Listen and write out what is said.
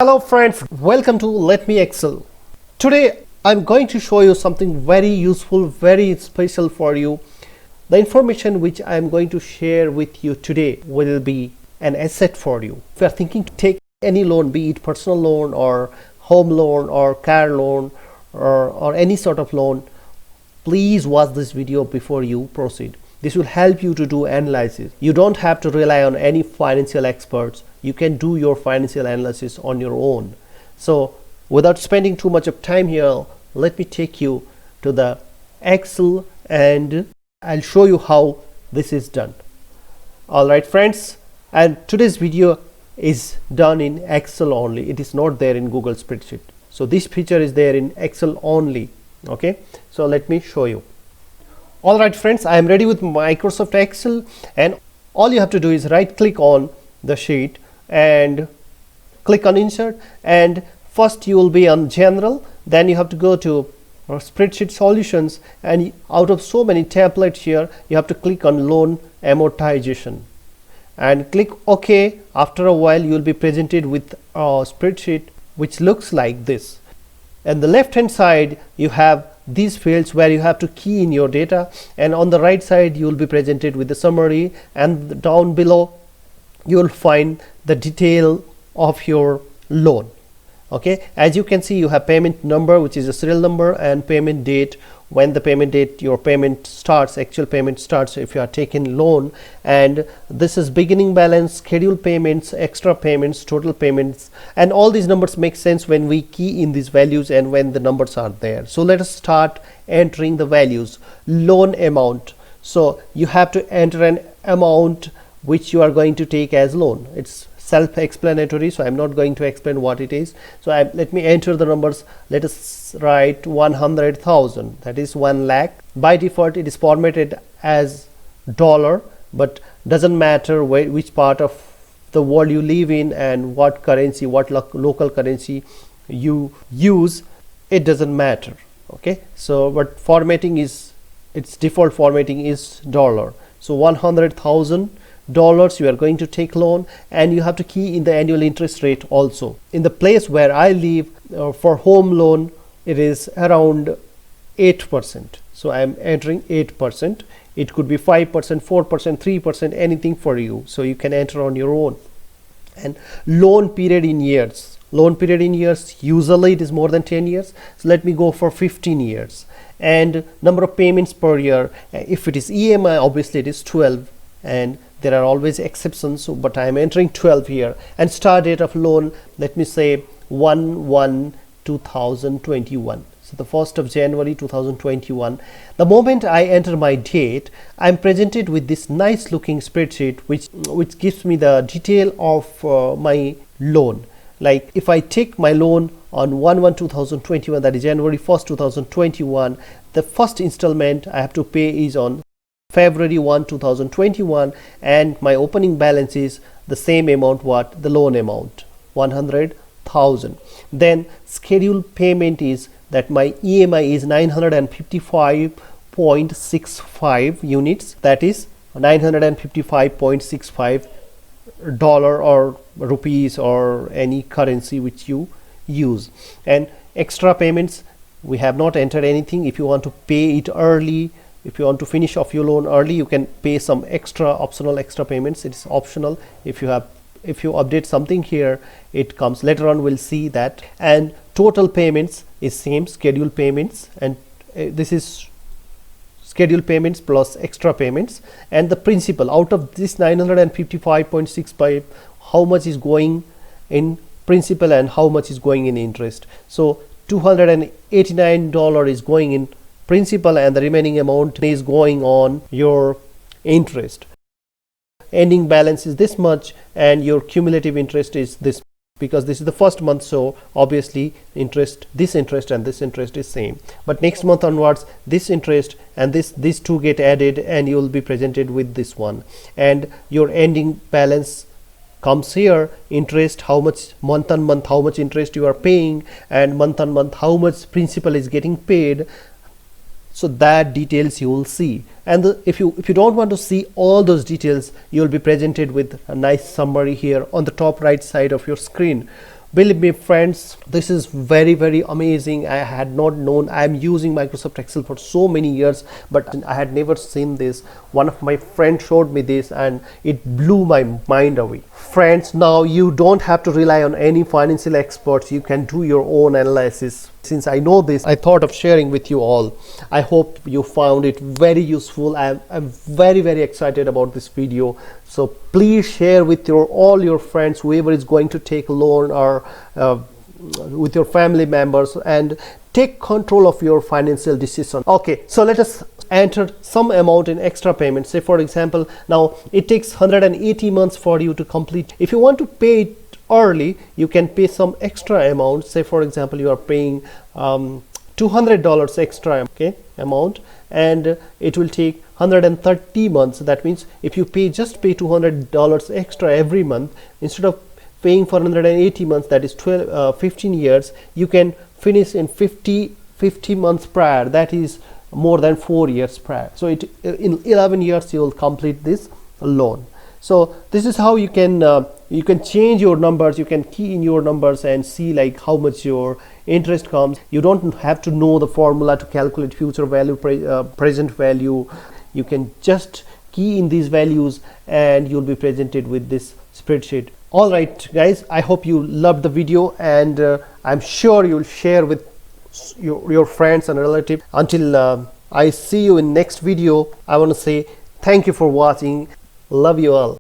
Hello friends, welcome to Let Me Excel. Today I'm going to show you something very useful, very special for you. The information which I'm going to share with you today will be an asset for you. If you are thinking to take any loan, be it personal loan or home loan or car loan or any sort of loan, please watch this video before you proceed. This will help you to do analysis. You don't have to rely on any financial experts. You can do your financial analysis on your own. So without spending too much of time here, let me take you to the Excel and I'll show you how this is done. Alright friends, and today's video is done in Excel only. It is not there in Google spreadsheet. So this feature is there in Excel only. Okay, so let me show you. Alright friends, I am ready with Microsoft Excel, and all you have to do is right click on the sheet and click on insert, and first you will be on general, then you have to go to spreadsheet solutions, and out of so many templates here you have to click on loan amortization and click OK. After a while you will be presented with a spreadsheet which looks like this. And the left hand side you have these fields where you have to key in your data, and on the right side you will be presented with the summary, and down below you will find the detail of your loan. Okay, as you can see, you have payment number, which is a serial number, and payment date, when the payment date your payment starts, actual payment starts if you are taking loan, and this is beginning balance, scheduled payments, extra payments, total payments, and all these numbers make sense when we key in these values and when the numbers are there. So let us start entering the values. Loan amount, so you have to enter an amount which you are going to take as loan. It's self-explanatory, so I'm not going to explain what it is. So let me enter the numbers. Let us write 100,000, that is 1 lakh. By default it is formatted as dollar, but doesn't matter which part of the world you live in and what currency, what local currency you use, it doesn't matter. Okay, so but formatting is, its default formatting is dollar. So 100,000 dollars you are going to take loan, and you have to key in the annual interest rate also. In the place where I live, for home loan it is around 8%, so I am entering 8%. It could be 5%, 4%, 3%, anything for you, so you can enter on your own. And loan period in years, usually it is more than 10 years, so let me go for 15 years. And number of payments per year, if it is EMI, obviously it is 12, and there are always exceptions, but I am entering 12 here. And start date of loan, let me say 1/1/2021, so the 1st of January 2021. The moment I enter my date, I am presented with this nice looking spreadsheet which gives me the detail of my loan. Like if I take my loan on 1/1/2021, that is January 1st 2021, the first installment I have to pay is on February 1, 2021, and my opening balance is the same amount what the loan amount, 100,000. Then scheduled payment is that my EMI is 955.65 units, that is 955.65 dollar or rupees or any currency which you use. And extra payments, we have not entered anything. If you want to pay it early, if you want to finish off your loan early, you can pay some optional extra payments. It's optional. If you update something here, it comes later on, we'll see that. And total payments is same, scheduled payments, and this is scheduled payments plus extra payments. And the principal, out of this 955.65, how much is going in principal and how much is going in interest. So $289 is going in principal, and the remaining amount is going on your interest. Ending balance is this much, and your cumulative interest is this, because this is the first month, so obviously this interest and this interest is same. But next month onwards, this interest and these two get added, and you will be presented with this one. And your ending balance comes here, interest, how much month on month, how much interest you are paying, and month on month how much principal is getting paid. So that details you will see. And if you don't want to see all those details, you will be presented with a nice summary here on the top right side of your screen, Believe me friends, this is very amazing. I had not known. I am using Microsoft Excel for so many years, but I had never seen this. One of my friends showed me this and it blew my mind away. Friends, now you don't have to rely on any financial experts. You can do your own analysis. Since I know this, I thought of sharing with you all. I hope you found it very useful. I'm very excited about this video. So please share with all your friends, whoever is going to take a loan, or with your family members, and take control of your financial decision. Okay, so let us enter some amount in extra payment. Say for example, now it takes 180 months for you to complete. If you want to pay it early, you can pay some extra amount. Say for example, you are paying $200 extra, okay, amount, and it will take 130 months. That means if you just pay $200 extra every month, instead of paying for 180 months, that is 15 years, you can finish in 50 months prior. That is more than 4 years prior. So in 11 years you will complete this loan. So this is how you can change your numbers. You can key in your numbers and see like how much your interest comes. You don't have to know the formula to calculate future value, present value. You can just key in these values and you'll be presented with this spreadsheet. All right guys, I hope you loved the video, and I'm sure you'll share with your friends and relatives. Until I see you in next video, I want to say thank you for watching. Love you all.